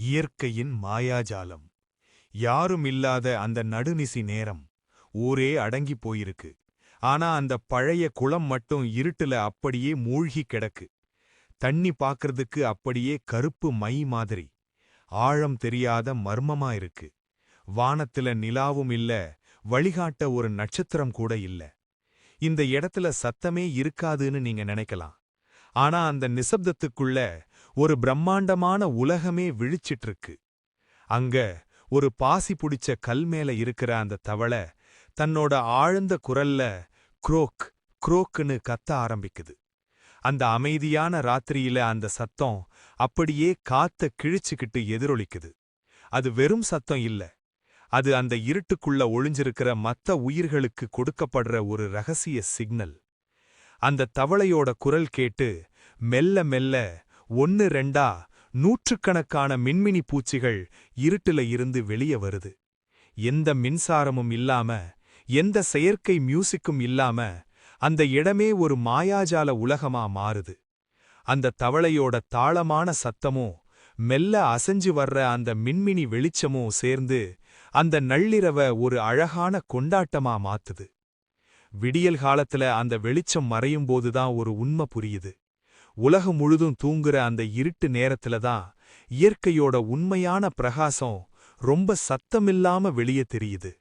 இயற்கையின் மாயாஜாலம். யாரும் இல்லாத அந்த நடுநிசி நேரம். ஊரே அடங்கி போயிருக்கு. ஆனா அந்த பழைய குளம் மட்டும் இருட்டுல அப்படியே மூழ்கி கிடக்கு. தண்ணி பாக்குறதுக்கு அப்படியே கருப்பு மை மாதிரி. ஆழம் தெரியாத மர்மமா இருக்கு. வானத்துல நிலாவும் இல்ல, வழிகாட்ட ஒரு நட்சத்திரம் கூட இல்ல. இந்த இடத்துல சத்தமே இருக்காதுன்னு நீங்க நினைக்கலாம். ஆனா அந்த நிசப்தத்துக்குள்ள ஒரு பிரம்மாண்டமான உலகமே விழிச்சிட்டு. அங்க ஒரு பாசி புடிச்ச கல் மேல இருக்கிற அந்த தவளை தன்னோட ஆழ்ந்த குரல்ல குரோக் குரோக்குன்னு கத்த ஆரம்பிக்குது. அந்த அமைதியான ராத்திரியில அந்த சத்தம் அப்படியே காத்த கிழிச்சுக்கிட்டு எதிரொலிக்குது. அது வெறும் சத்தம் இல்ல, அது அந்த இருட்டுக்குள்ள ஒளிஞ்சிருக்கிற மத்த உயிர்களுக்கு கொடுக்கப்படுற ஒரு ரகசிய சிக்னல். அந்த தவளையோட குரல் கேட்டு மெல்ல மெல்ல 1 2 நூற்றுக்கணக்கான மின்மினி பூச்சிகள் இருட்டுல இருந்து வெளிய வருது. எந்த மின்சாரமும் இல்லாம, எந்த செயற்கை மியூசிக்கும் இல்லாம அந்த இடமே ஒரு மாயாஜால உலகமா மாறுது. அந்த தவளையோட தாளமான சத்தமும் மெல்ல அசைஞ்சு வர்ற அந்த மின்மினி வெளிச்சமும் சேர்ந்து அந்த நள்ளிரவ ஒரு அழகான கொண்டாட்டமா மாத்துது. விடியல் காலத்துல அந்த வெளிச்சம் மறையும்போதுதான் ஒரு உண்மை புரியுது. உலகம் முழுதும் தூங்குற அந்த இருட்டு நேரத்துல தான் இயற்கையோட உண்மையான பிரகாசம் ரொம்ப சத்தமில்லாம வெளியே தெரியுது.